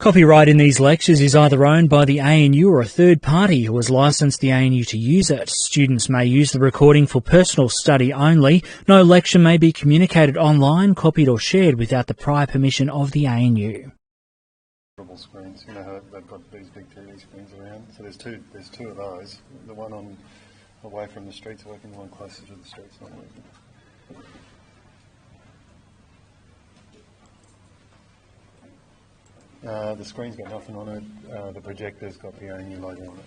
Copyright in these lectures is either owned by the ANU or a third party who has licensed the ANU to use it. Students may use the recording for personal study only. No lecture may be communicated online, copied or shared without the prior permission of the ANU. Screens, you know how they've got these big TV screens around. So there's two of those. The one on away from the streets working, the one closer to the streets not working. The screen's got nothing on it. The projector's got the ANU logo on it.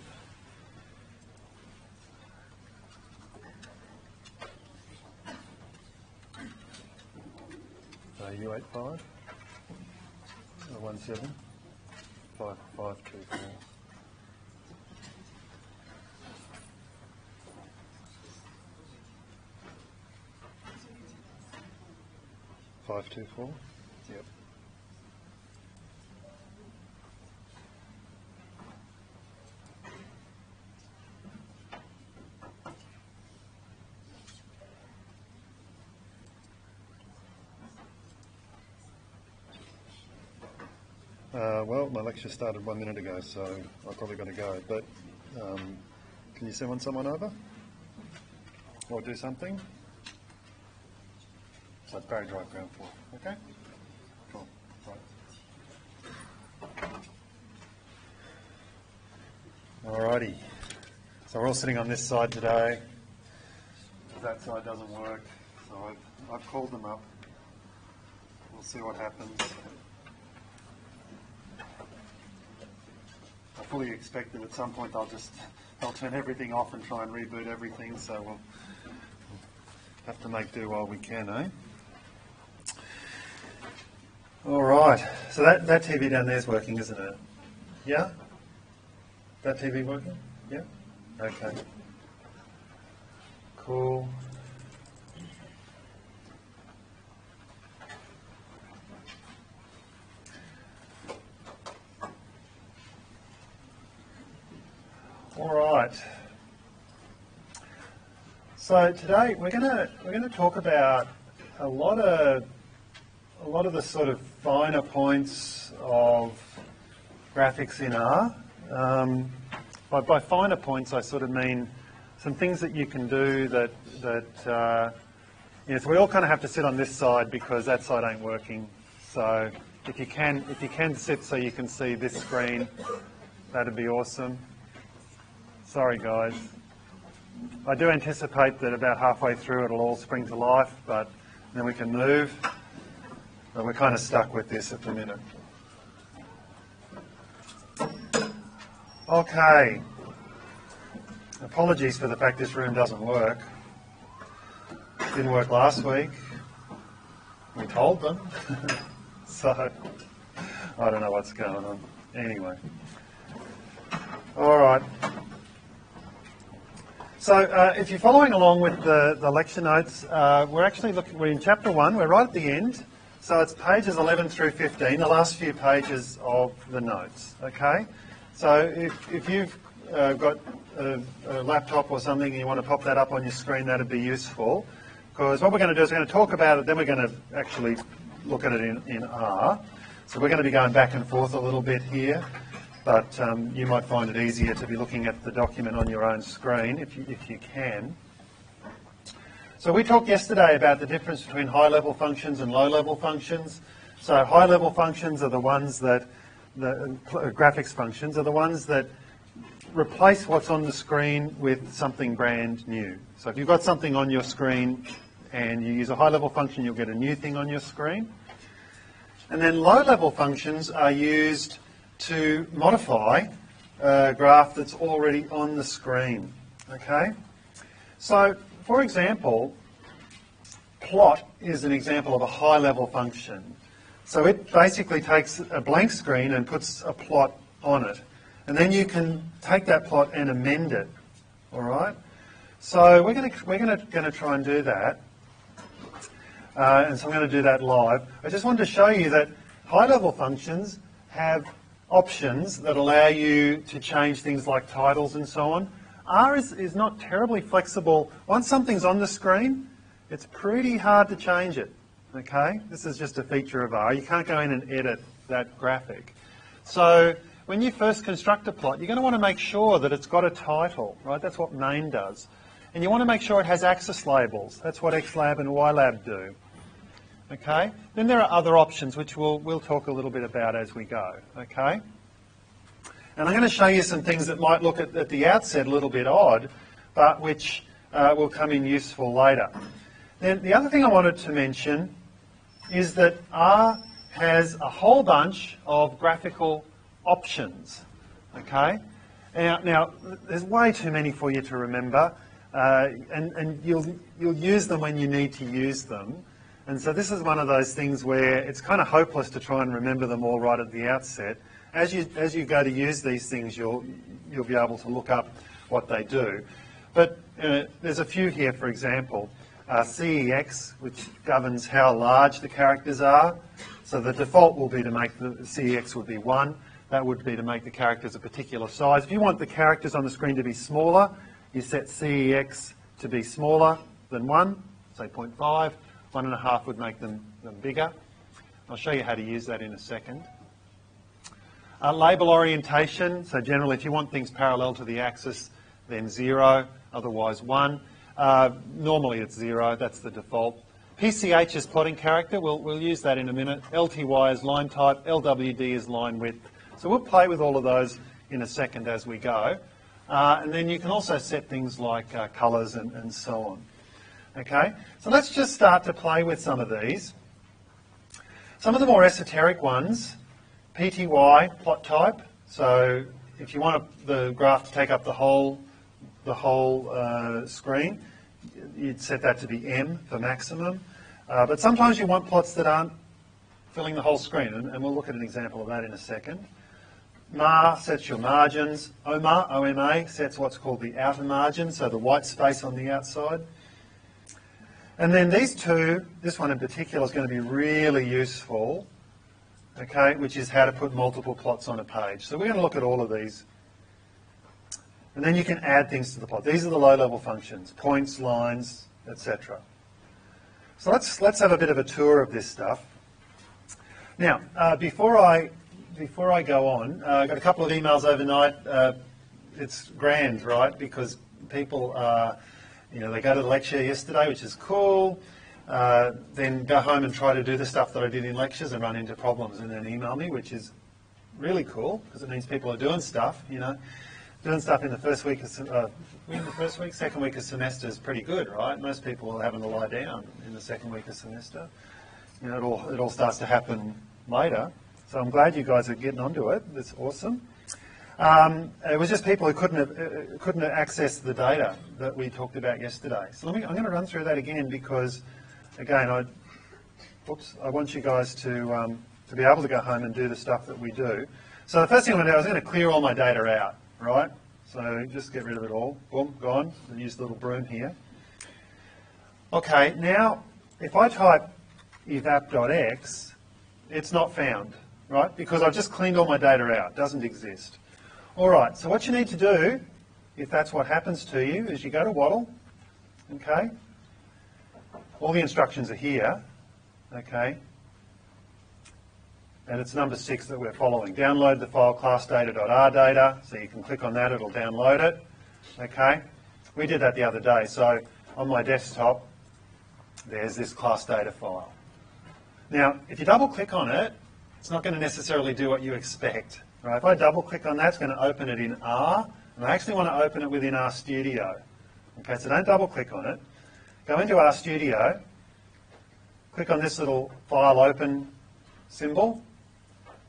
U85 17 5524. Yep. Well, my lecture started 1 minute ago, so I've probably got to go. But can you send someone over? Or do something? So it's very dry ground floor. Okay? Cool. Right. Alrighty. So we're all sitting on this side today. That side doesn't work. So I've called them up. We'll see what happens. I fully expect that at some point they'll turn everything off and try and reboot everything, so we'll have to make do while we can, eh? All right, so that TV down there is working, isn't it? Yeah? That TV working? Yeah? Okay. Cool. All right. So today we're going to talk about a lot of the sort of finer points of graphics in R. By finer points, I sort of mean some things that you can do that so we all kind of have to sit on this side because that side ain't working. So if you can sit so you can see this screen, that'd be awesome. Sorry guys. I do anticipate that about halfway through it'll all spring to life, but then we can move. But we're kind of stuck with this at the minute. Okay. Apologies for the fact this room doesn't work. It didn't work last week. We told them. So, I don't know what's going on. Anyway. All right. So if you're following along with the lecture notes, we're in chapter 1, we're right at the end, so it's pages 11 through 15, the last few pages of the notes, okay? So if you've got a laptop or something and you want to pop that up on your screen, that'd be useful, because what we're going to do is we're going to talk about it, then we're going to actually look at it in R. So we're going to be going back and forth a little bit here. But you might find it easier to be looking at the document on your own screen if you can. So we talked yesterday about the difference between high-level functions and low-level functions. So high-level functions are the ones that, graphics functions are the ones that replace what's on the screen with something brand new. So if you've got something on your screen and you use a high-level function, you'll get a new thing on your screen. And then low-level functions are used to modify a graph that's already on the screen, okay? So, for example, plot is an example of a high-level function. So it basically takes a blank screen and puts a plot on it. And then you can take that plot and amend it, all right? So we're going to try and do that. And so I'm going to do that live. I just wanted to show you that high-level functions have options that allow you to change things like titles and so on. R is not terribly flexible. Once something's on the screen, it's pretty hard to change it, okay? This is just a feature of R. You can't go in and edit that graphic. So when you first construct a plot, you're going to want to make sure that it's got a title, right? That's what main does. And you want to make sure it has axis labels. That's what xlab and ylab do. Okay? Then there are other options which we'll talk a little bit about as we go. Okay? And I'm going to show you some things that might look at the outset a little bit odd, but which will come in useful later. Then the other thing I wanted to mention is that R has a whole bunch of graphical options. Okay? Now there's way too many for you to remember, and you'll use them when you need to use them. And so this is one of those things where it's kind of hopeless to try and remember them all right at the outset. As you go to use these things, you'll be able to look up what they do. But there's a few here, for example. CEX, which governs how large the characters are. So the default will be to make the CEX would be 1. That would be to make the characters a particular size. If you want the characters on the screen to be smaller, you set CEX to be smaller than 1, say 0.5. 1.5 would make them bigger. I'll show you how to use that in a second. Label orientation, so generally if you want things parallel to the axis, then 0, otherwise 1. Normally it's 0, that's the default. PCH is plotting character, we'll use that in a minute. LTY is line type, LWD is line width. So we'll play with all of those in a second as we go. And then you can also set things like colours and so on. Okay, so let's just start to play with some of these. Some of the more esoteric ones, PTY, plot type. So if you want the graph to take up the whole screen, you'd set that to be M for maximum. But sometimes you want plots that aren't filling the whole screen, and we'll look at an example of that in a second. MAR sets your margins. OMA sets what's called the outer margin, so the white space on the outside. And then these two, this one in particular is going to be really useful, okay, which is how to put multiple plots on a page. So we're going to look at all of these. And then you can add things to the plot. These are the low-level functions, points, lines, etc. So let's have a bit of a tour of this stuff. Now, before I go on, I got a couple of emails overnight. It's grand, right? Because people are, they go to the lecture yesterday, which is cool, then go home and try to do the stuff that I did in lectures and run into problems and then email me, which is really cool because it means people are doing stuff, Doing stuff in the first week of second week of semester is pretty good, right? Most people are having to lie down in the second week of semester. It all starts to happen later. So I'm glad you guys are getting onto it. That's awesome. It was just people who couldn't access the data that we talked about yesterday. So I'm going to run through that again because, again, I want you guys to be able to go home and do the stuff that we do. So the first thing I'm going to do is I'm going to clear all my data out, right? So just get rid of it all. Boom, gone. And use the little broom here. Okay, now if I type evap.x, it's not found, right? Because I've just cleaned all my data out. It doesn't exist. All right, so what you need to do, if that's what happens to you, is you go to Waddle, okay? All the instructions are here, okay? And it's number 6 that we're following. Download the file classdata.rdata, so you can click on that, it'll download it, okay? We did that the other day, so on my desktop, there's this class data file. Now, if you double click on it, it's not going to necessarily do what you expect. Right? If I double click on that, it's going to open it in R, and I actually want to open it within RStudio. Okay, so don't double click on it. Go into RStudio, click on this little file open symbol,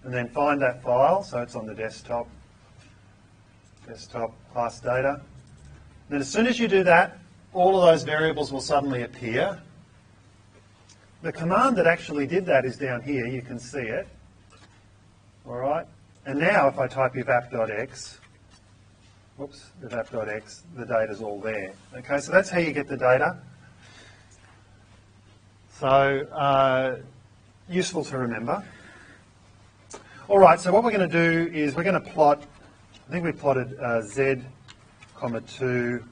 and then find that file, so it's on the desktop class data. Then as soon as you do that, all of those variables will suddenly appear. The command that actually did that is down here, you can see it. All right, and now if I type evap.x, evap.x, the data's all there. Okay, so that's how you get the data. So, useful to remember. All right, so what we're going to do is we're going to plot, I think we plotted z, 2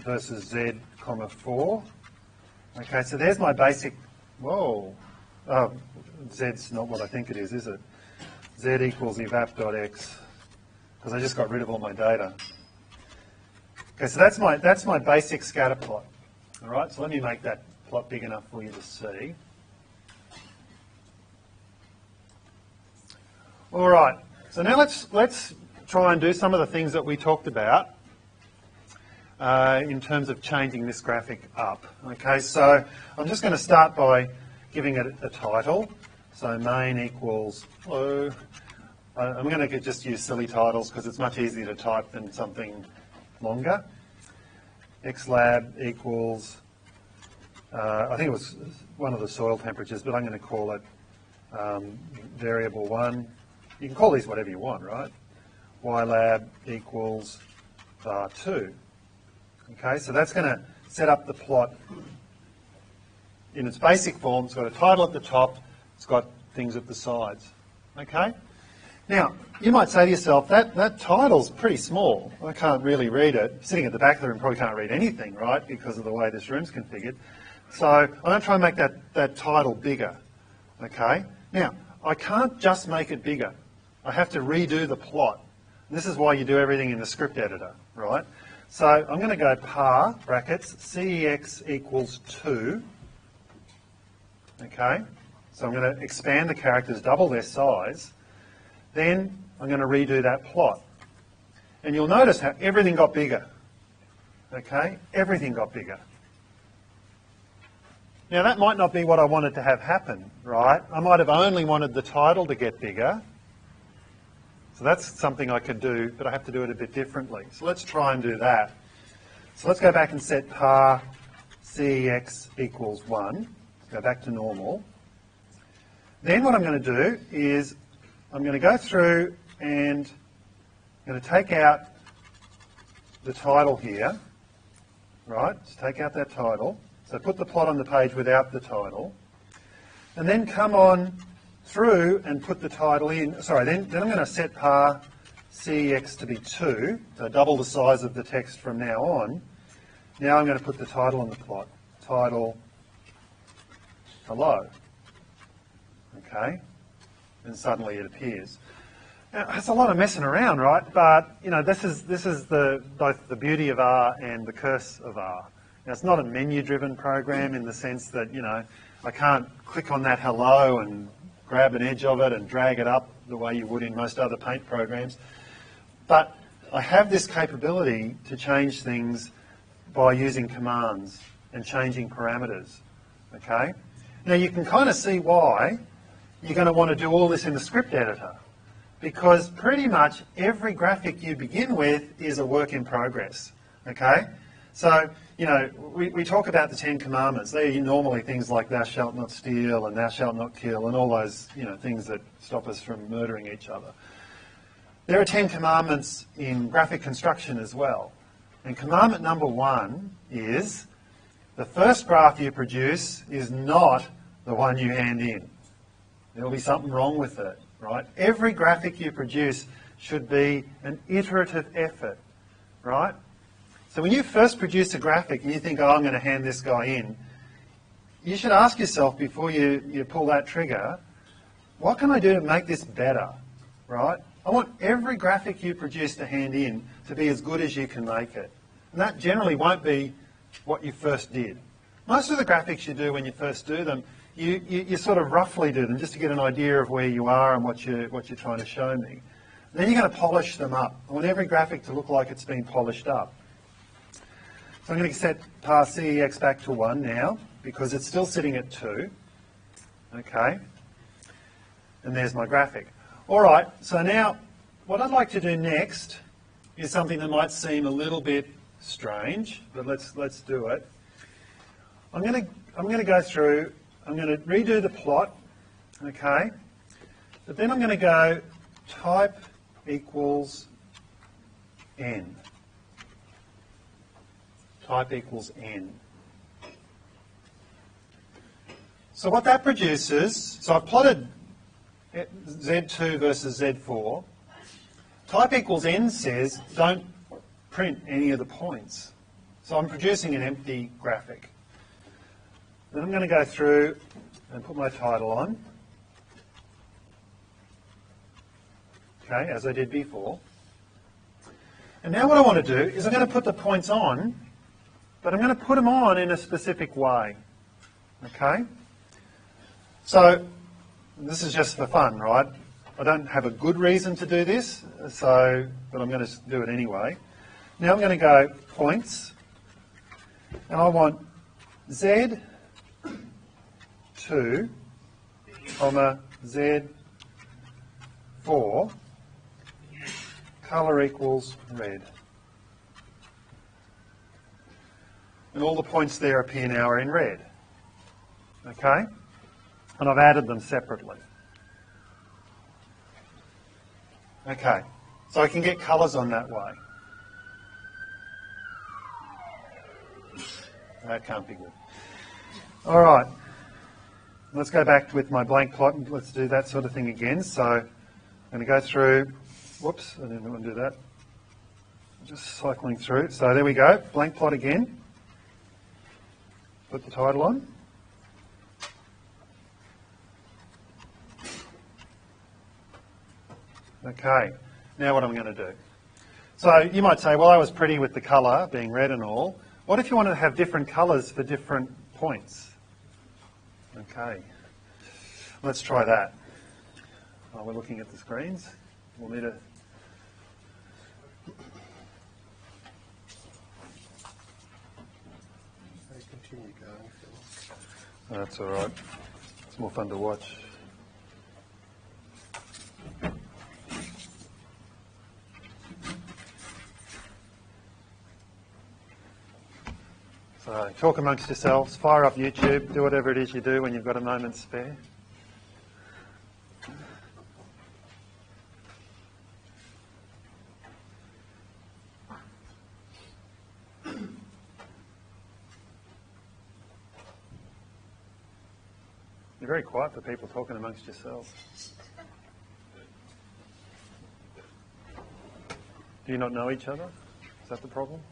versus z, 4. Okay, so there's my basic, z's not what I think it is it? z equals evap.x, because I just got rid of all my data. Okay, so that's my basic scatter plot. All right, so let me make that plot big enough for you to see. All right, so now let's try and do some of the things that we talked about in terms of changing this graphic up. Okay, so I'm just going to start by giving it a title. So main equals flu. I'm going to just use silly titles because it's much easier to type than something longer. xlab equals, I think it was one of the soil temperatures, but I'm going to call it variable 1. You can call these whatever you want, right? ylab equals var2. Okay, so that's going to set up the plot in its basic form. It's got a title at the top, it's got things at the sides. Okay? Now, you might say to yourself, that title's pretty small. I can't really read it. Sitting at the back of the room probably can't read anything, right, because of the way this room's configured. So I'm going to try and make that title bigger. Okay? Now, I can't just make it bigger. I have to redo the plot. And this is why you do everything in the script editor, right? So I'm going to go par, brackets, cex equals 2. Okay? So I'm going to expand the characters, double their size. Then I'm going to redo that plot. And you'll notice how everything got bigger. Okay? Everything got bigger. Now that might not be what I wanted to have happen, right? I might have only wanted the title to get bigger. So that's something I could do, but I have to do it a bit differently. So let's try and do that. So let's go back and set par cex equals 1. Go back to normal. Then what I'm going to do is I'm going to go through and I'm going to take out the title here, right? Just take out that title. So put the plot on the page without the title. And then come on through and put the title in. Sorry, then I'm going to set par cex to be 2, so double the size of the text from now on. Now I'm going to put the title on the plot. Title, hello. Okay? And suddenly it appears. Now, it's a lot of messing around, right? But, you know, this is both the beauty of R and the curse of R. Now, it's not a menu-driven program in the sense that, you know, I can't click on that hello and grab an edge of it and drag it up the way you would in most other paint programs. But I have this capability to change things by using commands and changing parameters. Okay? Now you can kind of see why you're going to want to do all this in the script editor, because pretty much every graphic you begin with is a work in progress. Okay? So, you know, we talk about the 10 commandments. They're normally things like thou shalt not steal and thou shalt not kill and all those, you know, things that stop us from murdering each other. There are 10 commandments in graphic construction as well. And commandment number 1 is the first graph you produce is not the one you hand in. There'll be something wrong with it, right? Every graphic you produce should be an iterative effort, right? So when you first produce a graphic and you think, oh, I'm going to hand this guy in, you should ask yourself before you pull that trigger, what can I do to make this better, right? I want every graphic you produce to hand in to be as good as you can make it. And that generally won't be what you first did. Most of the graphics you do when you first do them, you sort of roughly do them just to get an idea of where you are and what you're trying to show me. And then you're going to polish them up. I want every graphic to look like it's been polished up. So I'm going to set par cex back to 1 now, because it's still sitting at 2. Okay. And there's my graphic. All right, so now what I'd like to do next is something that might seem a little bit strange, but let's do it. I'm going to go through, I'm going to redo the plot, okay? But then I'm going to go type equals n. Type equals n. So what that produces, so I've plotted Z2 versus Z4. Type equals n says don't print any of the points. So I'm producing an empty graphic. Then I'm going to go through and put my title on. okay, as I did before. And now what I want to do is I'm going to put the points on, but I'm going to put them on in a specific way, okay? So this is just for fun, right? I don't have a good reason to do this, but I'm going to do it anyway. Now I'm going to go points, and I want Z2, comma Z4, colour equals red. And all the points there appear now are in red. Okay? And I've added them separately. Okay, so I can get colours on that way. That can't be good. All right, let's go back with my blank plot and let's do that sort of thing again. So I'm going to go through, whoops, I didn't want to do that. Just cycling through. So there we go, blank plot again. Put the title on. Okay, now what I'm going to do. So you might say, well, that was pretty with the colour being red and all. What if you wanted to have different colours for different points? Okay, let's try that. Oh, we're looking at the screens. We'll need a... Continue going, Phil. That's all right. It's more fun to watch. So talk amongst yourselves, fire up YouTube, do whatever it is you do when you've got a moment spare. You're very quiet for people talking amongst yourselves. Do you not know each other? Is that the problem?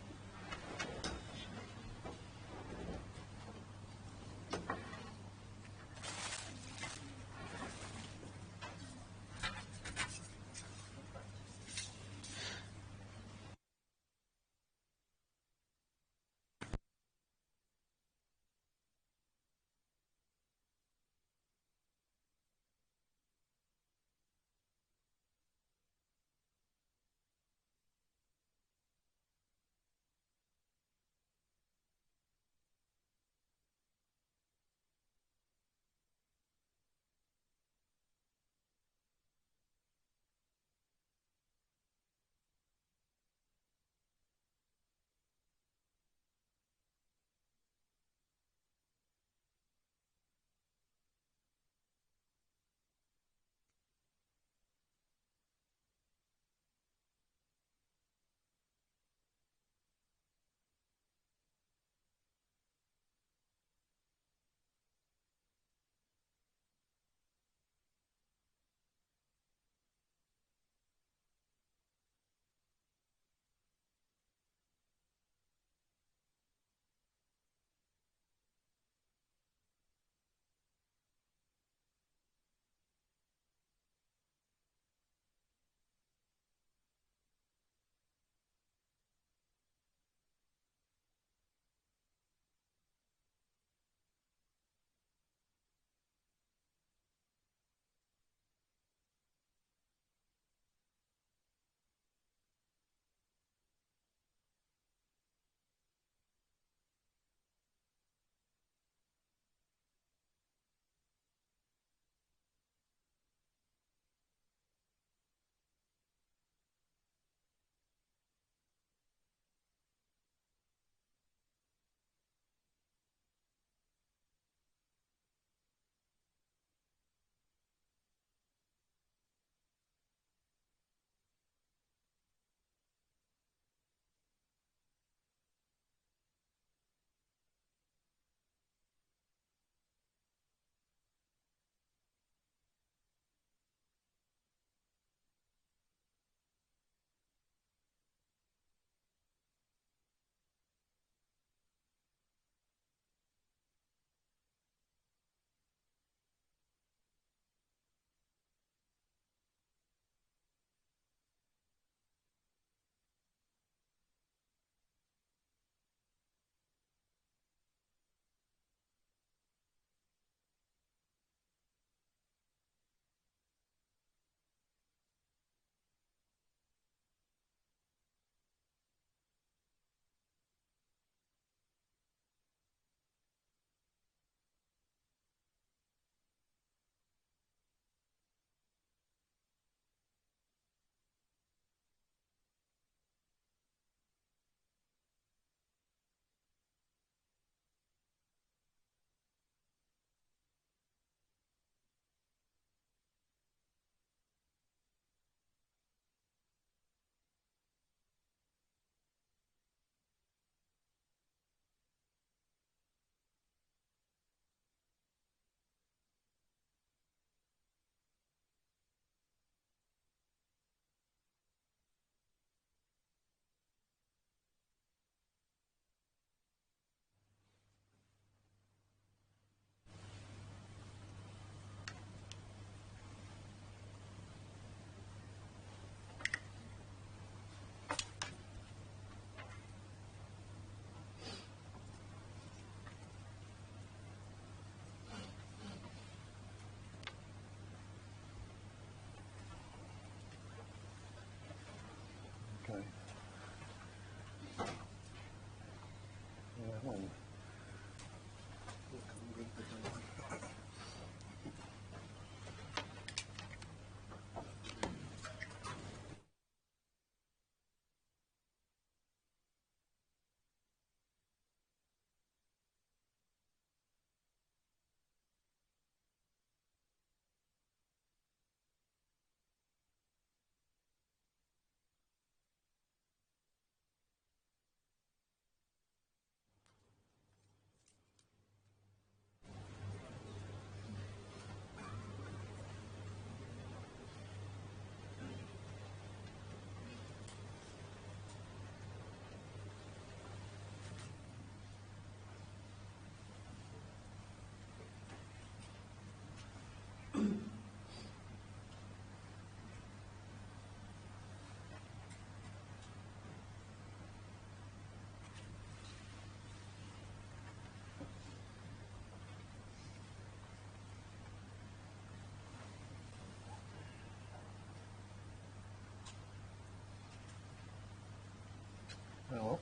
Oh,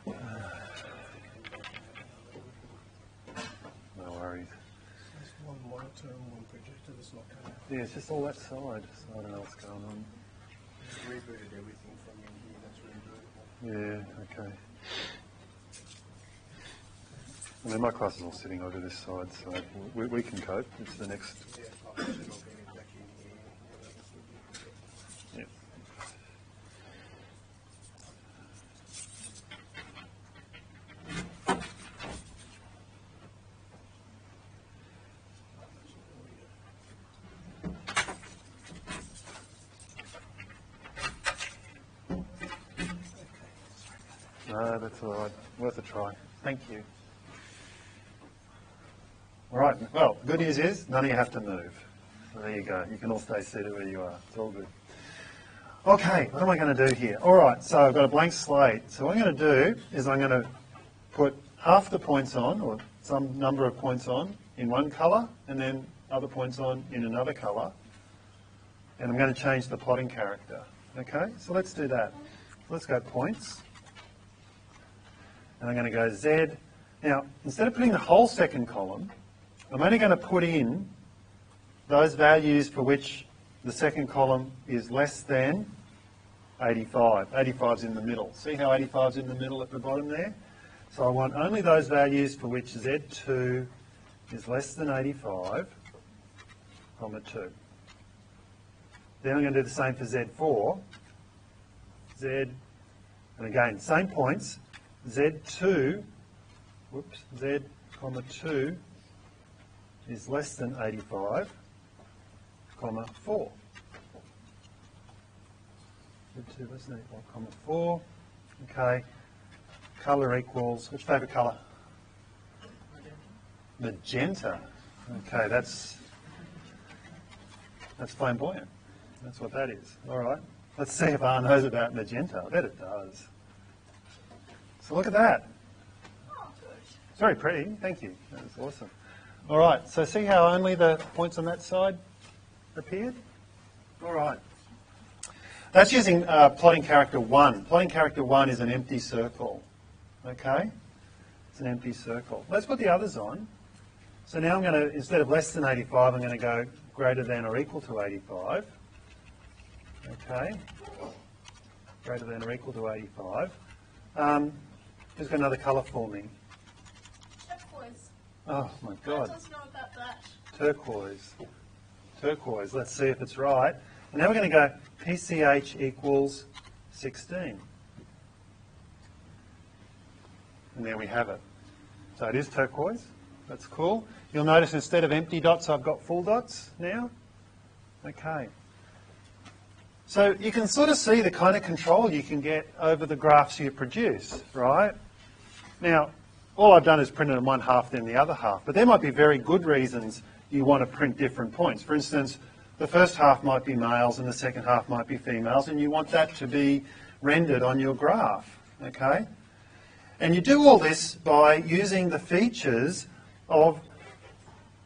well. No worries. There's one monitor and one projector that's not coming. Yeah, it's just all that side, so I don't know what's going on. Just rebooted everything from in here. That's rebootable. Yeah, okay. I mean, my class is all sitting over this side, so we can cope. It's the next. Yeah, I'll get it back in here. Yeah. No, that's all right. Worth a try. Thank you. All right. Well, good news is none of you have to move. So there you go. You can all stay seated where you are. It's all good. Okay, what am I going to do here? All right, so I've got a blank slate. So what I'm going to do is I'm going to put half the points on, or some number of points on, in one colour, and then other points on in another colour. And I'm going to change the plotting character. Okay, so let's do that. Let's go points. And I'm going to go Z. Now, instead of putting the whole second column, I'm only going to put in those values for which the second column is less than 85. 85 is in the middle. See how 85 is in the middle at the bottom there? So I want only those values for which Z2 is less than 85, comma 2. Then I'm going to do the same for Z4. Z, and again, same points. Z2, whoops, Z, comma 2 is less than 85, comma 4. Z2 less than 85, comma 4. Okay. Colour equals, which favourite colour? Magenta. Okay, that's flamboyant. That's what that is. All right. Let's see if R knows about magenta. I bet it does. So look at that. It's very pretty. Thank you. That was awesome. All right. So see how only the points on that side appeared? All right. That's using plotting character 1. Plotting character 1 is an empty circle. Okay? It's an empty circle. Let's put the others on. So now I'm going to, instead of less than 85, I'm going to go greater than or equal to 85. Okay? Greater than or equal to 85. Who's got another colour for me? Turquoise. Oh my God. Let us know about that. Turquoise. Turquoise. Let's see if it's right. And now we're going to go PCH equals 16. And there we have it. So it is turquoise. That's cool. You'll notice instead of empty dots, I've got full dots now. Okay. So you can sort of see the kind of control you can get over the graphs you produce, right? Now, all I've done is printed in one half, then the other half. But there might be very good reasons you want to print different points. For instance, the first half might be males and the second half might be females, and you want that to be rendered on your graph, okay? And you do all this by using the features of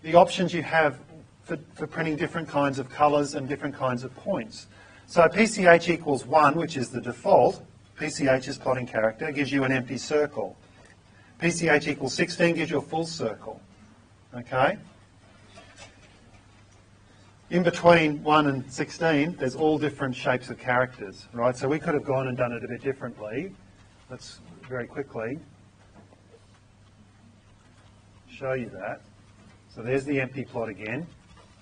the options you have for printing different kinds of colours and different kinds of points. So PCH equals 1, which is the default. PCH is plotting character, gives you an empty circle. PCH equals 16 gives you a full circle. Okay? In between 1 and 16, there's all different shapes of characters, right? So we could have gone and done it a bit differently. Let's very quickly show you that. So there's the empty plot again.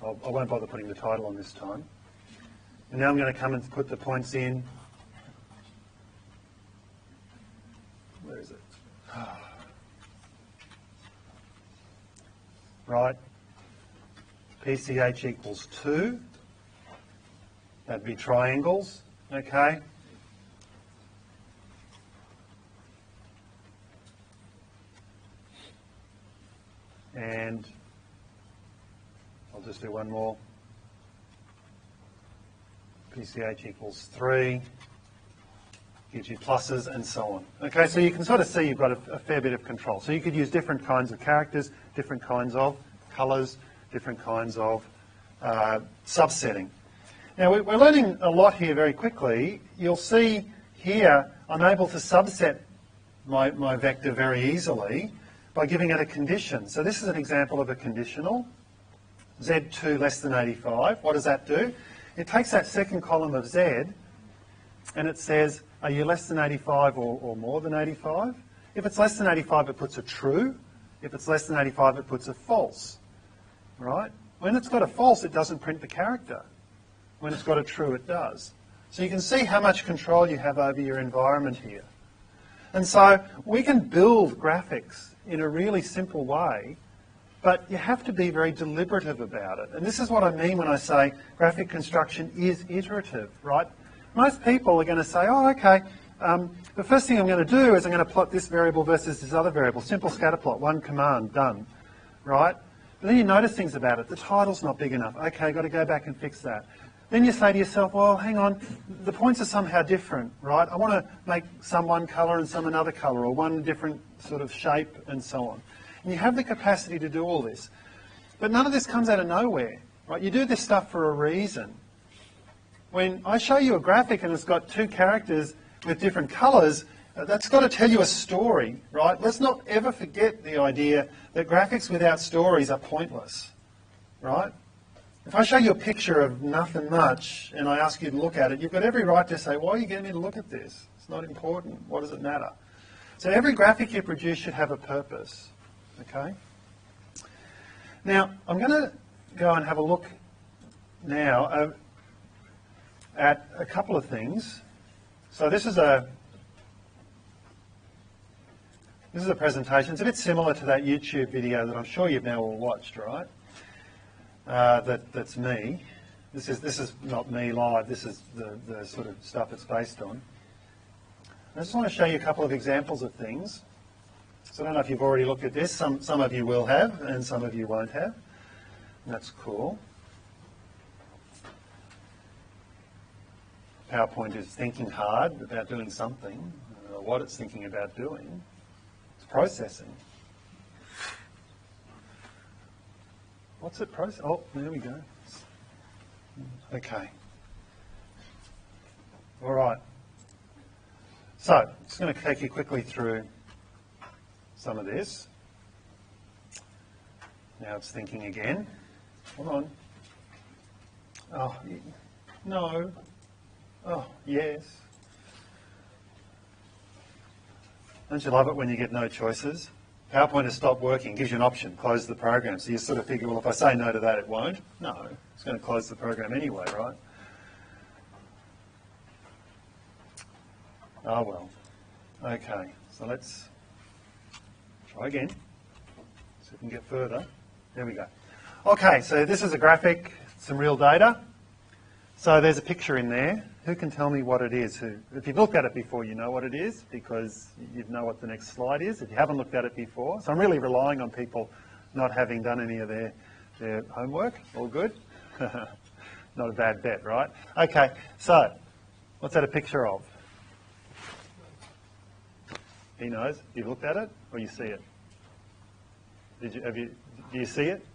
I won't bother putting the title on this time. And now I'm going to come and put the points in. Where is it? Right. PCH equals 2. That'd be triangles. Okay. And I'll just do one more. PCH equals 3, gives you pluses and so on. Okay, so you can sort of see you've got a fair bit of control. So you could use different kinds of characters, different kinds of colours, different kinds of subsetting. Now, we're learning a lot here very quickly. You'll see here I'm able to subset my vector very easily by giving it a condition. So this is an example of a conditional. Z2 less than 85. What does that do? It takes that second column of Z and it says, are you less than 85 or more than 85? If it's less than 85, it puts a true. If it's less than 85, it puts a false. Right? When it's got a false, it doesn't print the character. When it's got a true, it does. So you can see how much control you have over your environment here. And so we can build graphics in a really simple way, but you have to be very deliberative about it. And this is what I mean when I say graphic construction is iterative, right? Most people are going to say, oh, okay, the first thing I'm going to do is I'm going to plot this variable versus this other variable. Simple scatter plot, one command, done, right? But then you notice things about it. The title's not big enough. Okay, got to go back and fix that. Then you say to yourself, well, hang on, the points are somehow different, right? I want to make some one colour and some another colour, or one different sort of shape and so on. And you have the capacity to do all this. But none of this comes out of nowhere, right? You do this stuff for a reason. When I show you a graphic and it's got two characters with different colours, that's got to tell you a story, right? Let's not ever forget the idea that graphics without stories are pointless, right? If I show you a picture of nothing much and I ask you to look at it, you've got every right to say, why are you getting me to look at this? It's not important. What does it matter? So every graphic you produce should have a purpose, okay? Now, I'm going to go and have a look now at a couple of things. So this is a presentation. It's a bit similar to that YouTube video that I'm sure you've now all watched, right? That's me. This is not me live. This is the sort of stuff it's based on. I just want to show you a couple of examples of things. So I don't know if you've already looked at this. Some of you will have, and some of you won't have. And that's cool. PowerPoint is thinking hard about doing something. I don't know what it's thinking about doing. It's processing. What's it process? Oh, there we go. Okay. All right. So, I'm just going to take you quickly through some of this. Now it's thinking again. Hold on. Oh, no. Oh, yes. Don't you love it when you get no choices? PowerPoint has stopped working, gives you an option, close the program. So you sort of figure, well, if I say no to that, it won't. No, it's going to close the program anyway, right? Oh, well. Okay, so let's try again. So we can get further. There we go. Okay, so this is a graphic, some real data. So there's a picture in there. Who can tell me what it is? If you've looked at it before, you know what it is because you know what the next slide is. If you haven't looked at it before, so I'm really relying on people not having done any of their homework. All good? Not a bad bet, right? Okay, so what's that a picture of? He knows. You've looked at it or you see it? Do you see it?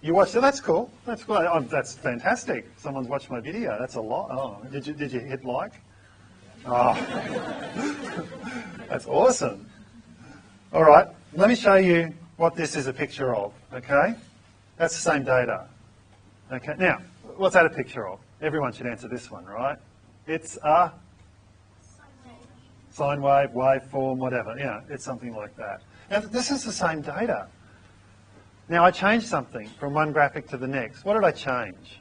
You watched it? That's cool. That's cool. That's fantastic. Someone's watched my video. That's a lot. Oh, did you hit like? Oh, that's awesome. All right. Let me show you what this is a picture of. Okay. That's the same data. Okay. Now, what's that a picture of? Everyone should answer this one, right? It's a sine wave, waveform, whatever. Yeah, it's something like that. Now, this is the same data. Now, I changed something from one graphic to the next. What did I change?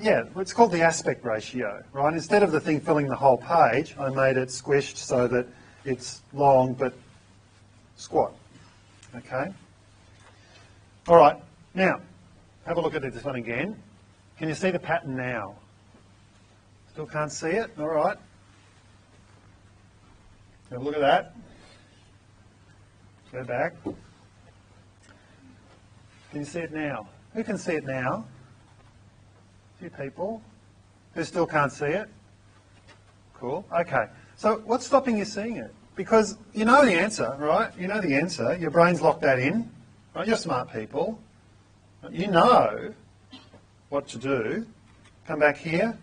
Yeah, it's called the aspect ratio, right? Instead of the thing filling the whole page, I made it squished so that it's long but squat. Okay? All right, now, have a look at this one again. Can you see the pattern now? Still can't see it? All right. Have a look at that. Go back. Can you see it now? Who can see it now? A few people. Who still can't see it? Cool. Okay. So what's stopping you seeing it? Because you know the answer, right? You know the answer. Your brain's locked that in. Right? You're smart people. You know what to do. Come back here.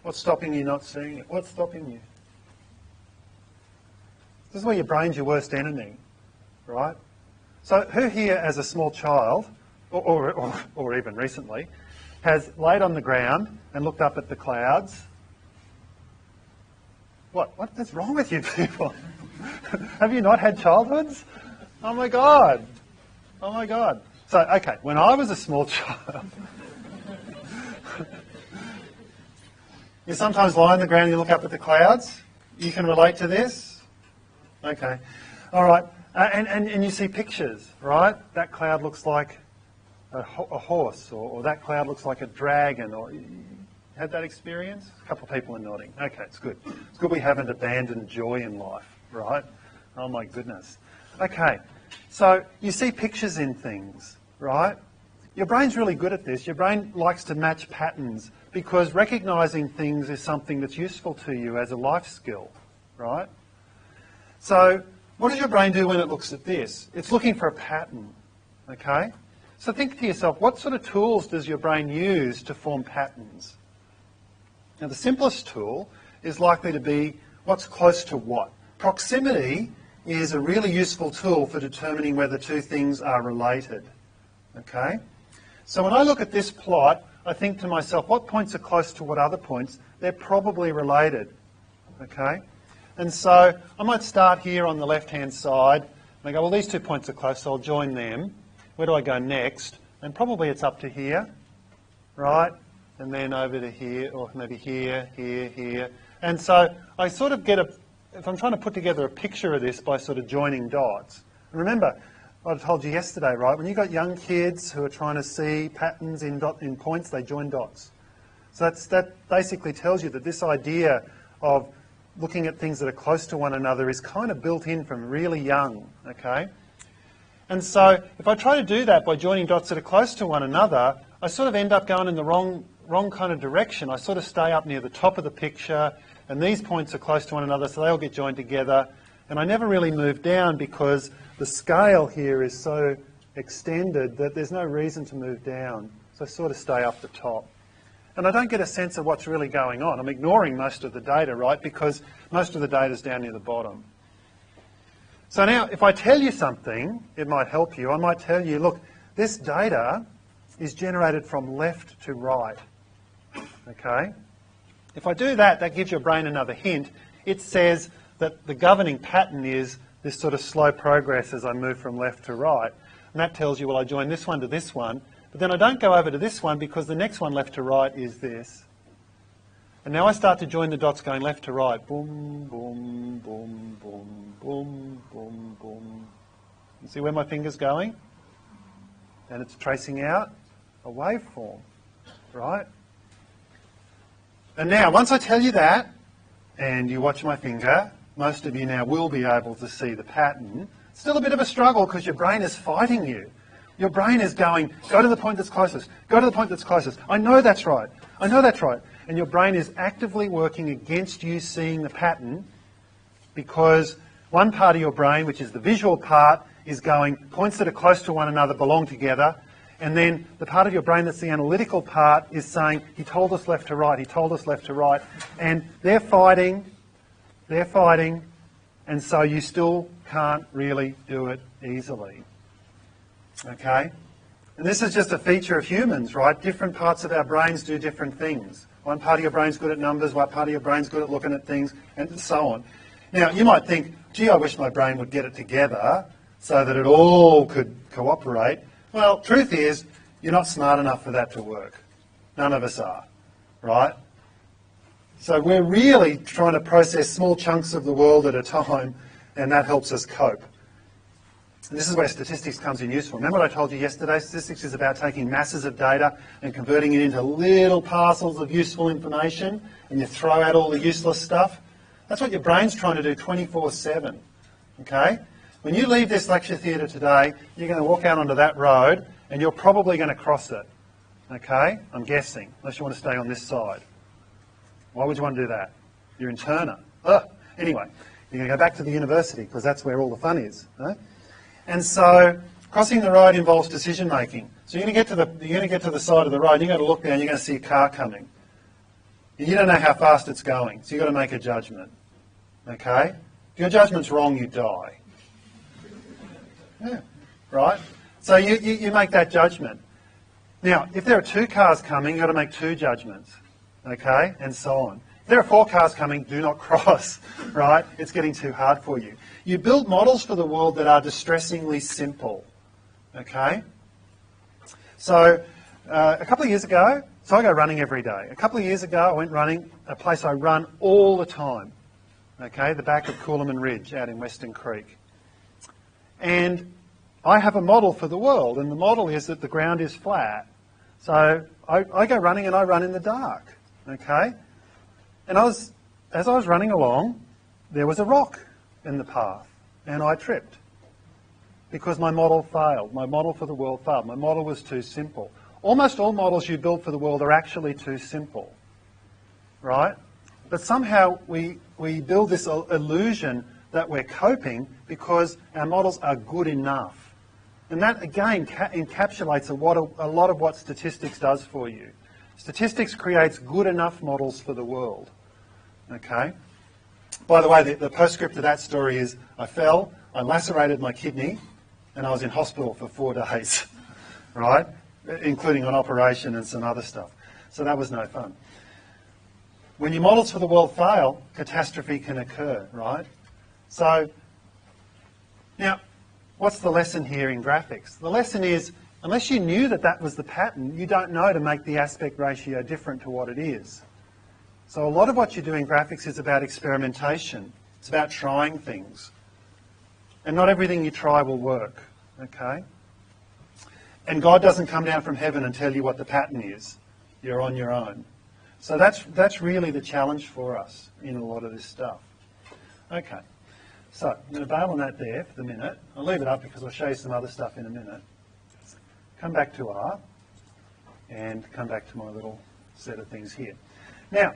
What's stopping you not seeing it? What's stopping you? This is where your brain's your worst enemy, right? So who here as a small child, or even recently, has laid on the ground and looked up at the clouds? What is wrong with you people? Have you not had childhoods? Oh my God. Oh my God. So, okay, when I was a small child, you sometimes lie on the ground and you look up at the clouds. You can relate to this? Okay. All right. And you see pictures, right? That cloud looks like a horse, or that cloud looks like a dragon, or you had that experience? A couple of people are nodding. Okay, it's good. It's good we haven't abandoned joy in life, right? Oh my goodness. Okay, so you see pictures in things, right? Your brain's really good at this. Your brain likes to match patterns because recognising things is something that's useful to you as a life skill, right? So what does your brain do when it looks at this? It's looking for a pattern, okay? So think to yourself, what sort of tools does your brain use to form patterns? Now the simplest tool is likely to be what's close to what. Proximity is a really useful tool for determining whether two things are related, okay? So when I look at this plot, I think to myself, what points are close to what other points? They're probably related, okay? And so I might start here on the left-hand side, and I go, well, these 2 points are close, so I'll join them. Where do I go next? And probably it's up to here, right? And then over to here, or maybe here, here, here. And so I sort of get if I'm trying to put together a picture of this by sort of joining dots. And remember, I told you yesterday, right? When you've got young kids who are trying to see patterns in points, they join dots. So that basically tells you that this idea of looking at things that are close to one another is kind of built in from really young, okay? And so if I try to do that by joining dots that are close to one another, I sort of end up going in the wrong kind of direction. I sort of stay up near the top of the picture, and these points are close to one another, so they all get joined together. And I never really move down because the scale here is so extended that there's no reason to move down. So I sort of stay up the top. And I don't get a sense of what's really going on. I'm ignoring most of the data, right, because most of the data is down near the bottom. So now, if I tell you something, it might help you. I might tell you, look, this data is generated from left to right, okay? If I do that, that gives your brain another hint. It says that the governing pattern is this sort of slow progress as I move from left to right. And that tells you, well, I join this one to this one, but then I don't go over to this one because the next one left to right is this. And now I start to join the dots going left to right. Boom, boom, boom, boom, boom, boom, boom. You see where my finger's going? And it's tracing out a waveform, right? And now, once I tell you that, and you watch my finger, most of you now will be able to see the pattern. It's still a bit of a struggle because your brain is fighting you. Your brain is going, go to the point that's closest, go to the point that's closest. I know that's right, I know that's right. And your brain is actively working against you seeing the pattern because one part of your brain, which is the visual part, is going, points that are close to one another belong together. And then the part of your brain that's the analytical part is saying, he told us left to right, he told us left to right. And they're fighting, and so you still can't really do it easily. Okay? And this is just a feature of humans, right? Different parts of our brains do different things. One part of your brain's good at numbers, one part of your brain's good at looking at things, and so on. Now, you might think, gee, I wish my brain would get it together so that it all could cooperate. Well, truth is, you're not smart enough for that to work. None of us are, right? So we're really trying to process small chunks of the world at a time, and that helps us cope. And this is where statistics comes in useful. Remember what I told you yesterday? Statistics is about taking masses of data and converting it into little parcels of useful information, and you throw out all the useless stuff. That's what your brain's trying to do 24/7, okay? When you leave this lecture theatre today, you're going to walk out onto that road, and you're probably going to cross it, okay? I'm guessing, unless you want to stay on this side. Why would you want to do that? You're in Turner. Ugh. Anyway, you're going to go back to the university because that's where all the fun is. Huh? And so Crossing the road involves decision making. So you're going to get to the side of the road. You've got to look down. You're going to see a car coming. You don't know how fast it's going, so you've got to make a judgment. Okay? If your judgment's wrong, you die. Yeah, right? So you make that judgment. Now, if there are 2 cars coming, you've got to make 2 judgments. Okay? And so on. If there are 4 cars coming, do not cross. Right? It's getting too hard for you. You build models for the world that are distressingly simple. Okay? So, a couple of years ago, so I go running every day. A couple of years ago, I went running a place I run all the time. Okay? The back of Coolaman Ridge out in Western Creek. And I have a model for the world, and the model is that the ground is flat. So I go running and I run in the dark. Okay? And as I was running along, there was a rock in the path, and I tripped because my model failed. My model for the world failed. My model was too simple. Almost all models you build for the world are actually too simple, right? But somehow we build this illusion that we're coping because our models are good enough. And that, again, encapsulates a lot of what statistics does for you. Statistics creates good enough models for the world. Okay? By the way, the postscript to that story is I fell, I lacerated my kidney, and I was in hospital for 4 days, right? Including an operation and some other stuff. So that was no fun. When your models for the world fail, catastrophe can occur, right? So, now, what's the lesson here in graphics? The lesson is, unless you knew that that was the pattern, you don't know to make the aspect ratio different to what it is. So a lot of what you do in graphics is about experimentation. It's about trying things. And not everything you try will work, okay? And God doesn't come down from heaven and tell you what the pattern is. You're on your own. So that's really the challenge for us in a lot of this stuff. Okay. So I'm going to bail on that there for the minute. I'll leave it up because I'll show you some other stuff in a minute. Come back to R and come back to my little set of things here. Now,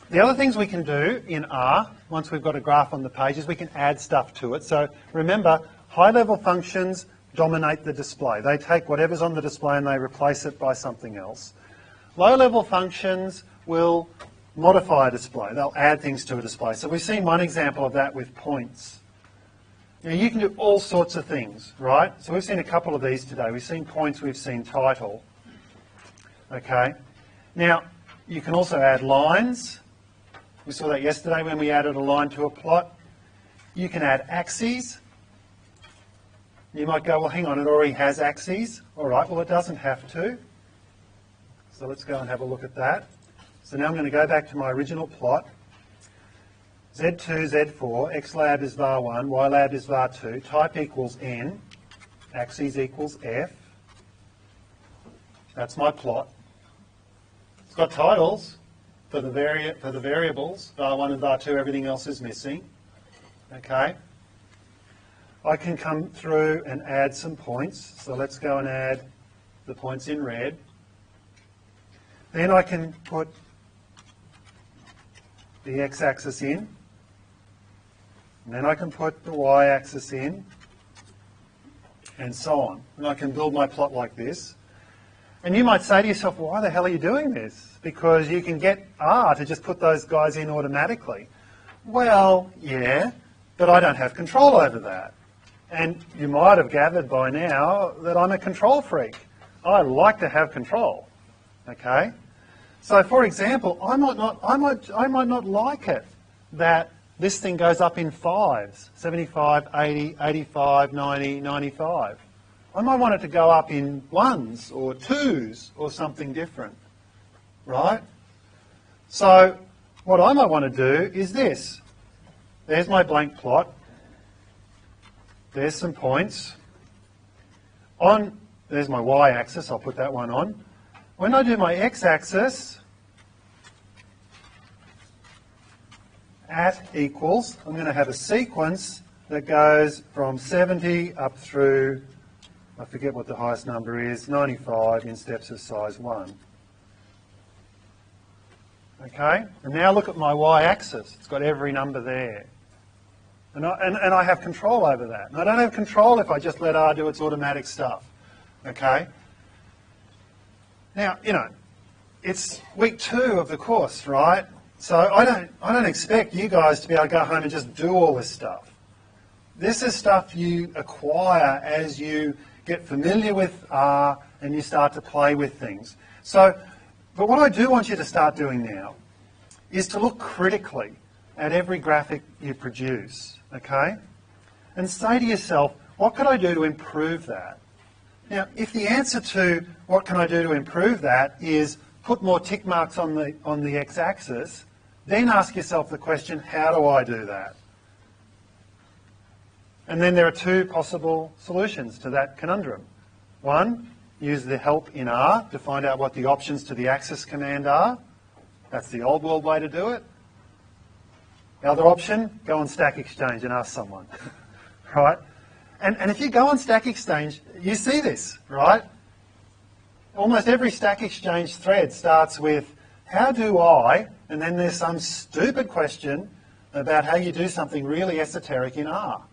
the other things we can do in R, once we've got a graph on the page, is we can add stuff to it. So remember, high-level functions dominate the display. They take whatever's on the display and they replace it by something else. Low-level functions will modify a display. They'll add things to a display. So we've seen one example of that with points. Now you can do all sorts of things, right? So we've seen a couple of these today. We've seen points, we've seen title. Okay. Now, you can also add lines. We saw that yesterday when we added a line to a plot. You can add axes. You might go, well, hang on, it already has axes. All right, well, it doesn't have to. So let's go and have a look at that. So now I'm going to go back to my original plot. Z2, Z4, xlab is var1, ylab is var2, type equals n, axes equals f. That's my plot. It's got titles for the variables, var1 and var2, everything else is missing. Okay. I can come through and add some points. So let's go and add the points in red. Then I can put the x-axis in. And then I can put the y-axis in. And so on. And I can build my plot like this. And you might say to yourself, well, why the hell are you doing this? Because you can get R to just put those guys in automatically. Well, yeah, but I don't have control over that. And you might have gathered by now that I'm a control freak. I like to have control. Okay? So, for example, I might not like it that this thing goes up in fives, 75, 80, 85, 90, 95. I might want it to go up in ones or twos or something different, right? So what I might want to do is this. There's my blank plot. There's some points. There's my y-axis. I'll put that one on. When I do my x-axis, at equals, I'm going to have a sequence that goes from 70 up through, I forget what the highest number is, 95 in steps of size 1. Okay, and now look at my y-axis. It's got every number there. And I have control over that. And I don't have control if I just let R do its automatic stuff. Okay? Now, you know, it's week 2 of the course, right? So I don't expect you guys to be able to go home and just do all this stuff. This is stuff you acquire as you get familiar with R and you start to play with things. So, but what I do want you to start doing now is to look critically at every graphic you produce, okay? And say to yourself, what could I do to improve that? Now, if the answer to what can I do to improve that is put more tick marks on the x-axis, then ask yourself the question, how do I do that? And then there are 2 possible solutions to that conundrum. One, use the help in R to find out what the options to the axis command are. That's the old world way to do it. The other option, go on Stack Exchange and ask someone, right? And if you go on Stack Exchange, you see this, right? Almost every Stack Exchange thread starts with, how do I, and then there's some stupid question about how you do something really esoteric in R.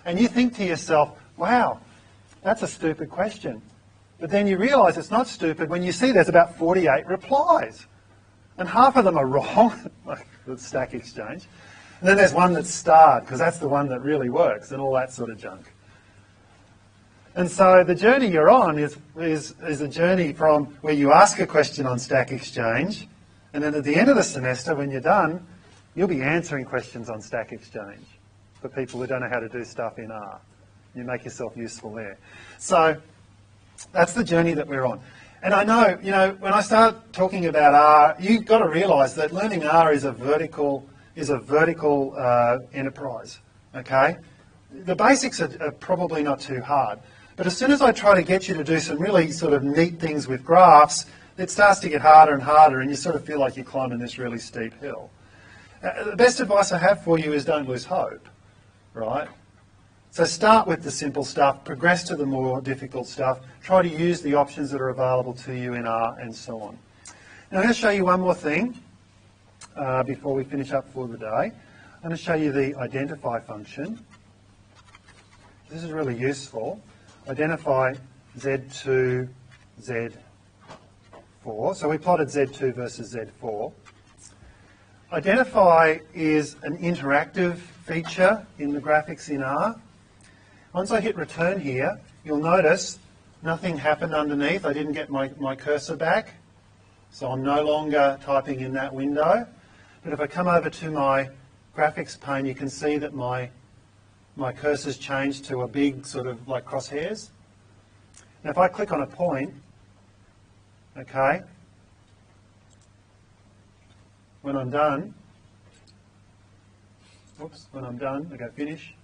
And you think to yourself, wow, that's a stupid question. But then you realise it's not stupid when you see there's about 48 replies. And half of them are wrong, like the Stack Exchange. And then there's one that's starred, because that's the one that really works, and all that sort of junk. And so the journey you're on is a journey from where you ask a question on Stack Exchange, and then at the end of the semester, when you're done, you'll be answering questions on Stack Exchange for people who don't know how to do stuff in R. You make yourself useful there. So that's the journey that we're on. And I know, you know, when I start talking about R, you've got to realise that learning R is a vertical enterprise. Okay, the basics are probably not too hard, but as soon as I try to get you to do some really sort of neat things with graphs, it starts to get harder and harder, and you sort of feel like you're climbing this really steep hill. The best advice I have for you is don't lose hope, right? So start with the simple stuff, progress to the more difficult stuff, try to use the options that are available to you in R and so on. Now I'm going to show you one more thing before we finish up for the day. I'm going to show you the identify function. This is really useful. Identify Z2, Z4. So we plotted Z2 versus Z4. Identify is an interactive feature in the graphics in R. Once I hit return here, you'll notice nothing happened underneath. I didn't get my cursor back, so I'm no longer typing in that window. But if I come over to my graphics pane, you can see that my cursor's changed to a big sort of like crosshairs. Now if I click on a point, okay, when I'm done, I go finish.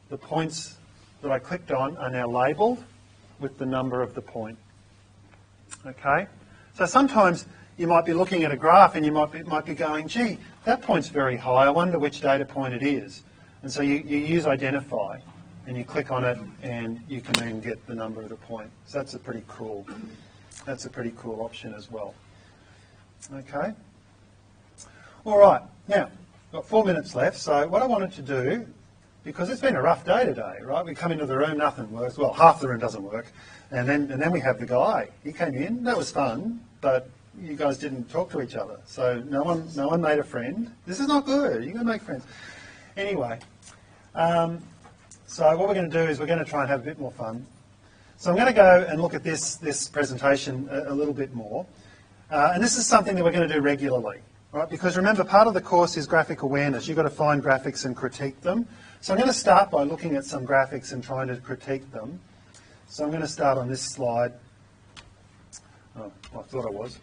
The points that I clicked on are now labelled with the number of the point. Okay? So sometimes you might be looking at a graph and you might be going, gee, that point's very high, I wonder which data point it is. And so you use identify and you click on it and you can then get the number of the point. So that's a pretty cool option as well. Okay? All right, now, got 4 minutes left, so what I wanted to do, because it's been a rough day today, right? We come into the room, nothing works. Well, half the room doesn't work. And then we have the guy. He came in, that was fun, but you guys didn't talk to each other. So no one made a friend. This is not good. You've got to make friends. Anyway, so what we're going to do is we're going to try and have a bit more fun. So I'm going to go and look at this presentation a little bit more. And this is something that we're going to do regularly. Right, because remember, part of the course is graphic awareness. You've got to find graphics and critique them. So I'm going to start by looking at some graphics and trying to critique them. So I'm going to start on this slide. Oh, I thought I was.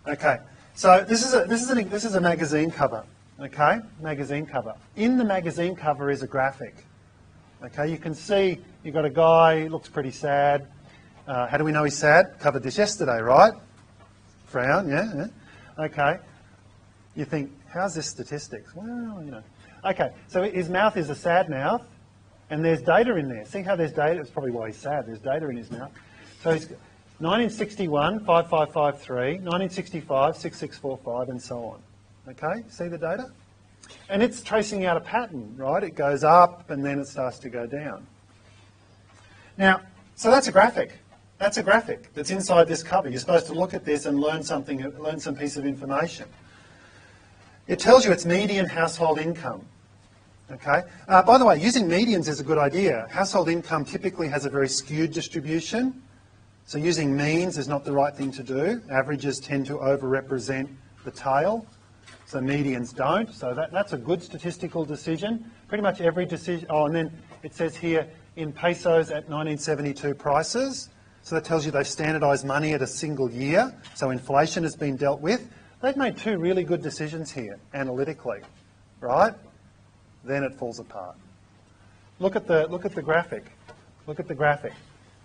Okay, so this is a magazine cover. Okay, magazine cover. In the magazine cover is a graphic. Okay, you can see you've got a guy, he looks pretty sad. How do we know he's sad? Covered this yesterday, right? Frown, yeah. Okay, you think, how's this statistics? Well, you know. Okay, so his mouth is a sad mouth, and there's data in there. See how there's data? That's probably why he's sad. There's data in his mouth. So he's 1961, 5553, 1965, 6645, and so on. Okay, see the data? And it's tracing out a pattern, right? It goes up and then it starts to go down. Now, so that's a graphic. That's a graphic that's inside this cover. You're supposed to look at this and learn some piece of information. It tells you it's median household income. Okay. By the way, using medians is a good idea. Household income typically has a very skewed distribution, so using means is not the right thing to do. Averages tend to overrepresent the tail, so medians don't. So that's a good statistical decision. Pretty much every decision. Oh, and then it says here in pesos at 1972 prices. So that tells you they've standardised money at a single year. So inflation has been dealt with. They've made two really good decisions here analytically, right? Then it falls apart. Look at the graphic. Look at the graphic.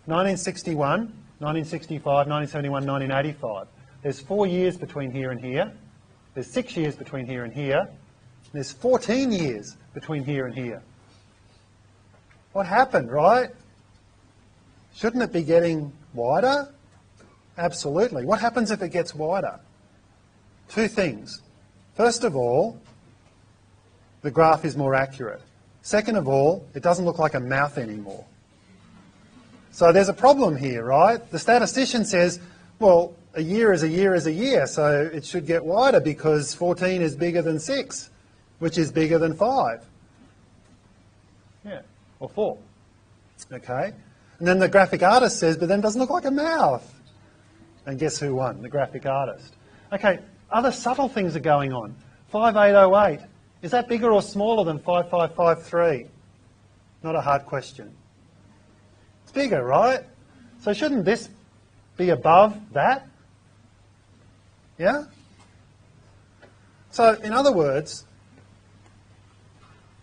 1961, 1965, 1971, 1985. There's 4 years between here and here. There's 6 years between here and here. There's 14 years between here and here. What happened, right? Shouldn't it be getting wider? Absolutely. What happens if it gets wider? Two things. First of all, the graph is more accurate. Second of all, it doesn't look like a mouth anymore. So there's a problem here, right? The statistician says, well, a year is a year is a year, so it should get wider because 14 is bigger than 6, which is bigger than 5. Yeah, or 4. Okay? And then the graphic artist says, but then it doesn't look like a mouth. And guess who won? The graphic artist. Okay, other subtle things are going on. 5808. Is that bigger or smaller than 5553? Not a hard question. It's bigger, right? So shouldn't this be above that? Yeah? So, in other words,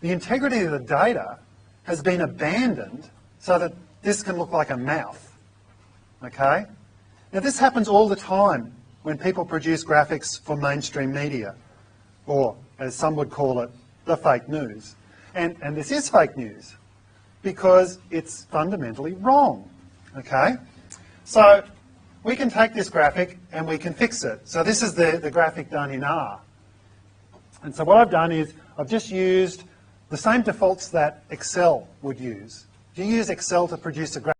the integrity of the data has been abandoned so that this can look like a mouth. Okay? Now, this happens all the time when people produce graphics for mainstream media, or, as some would call it, the fake news. And this is fake news because it's fundamentally wrong. Okay? So, we can take this graphic and we can fix it. So this is the graphic done in R. And so what I've done is I've just used the same defaults that Excel would use. If you use Excel to produce a graphic,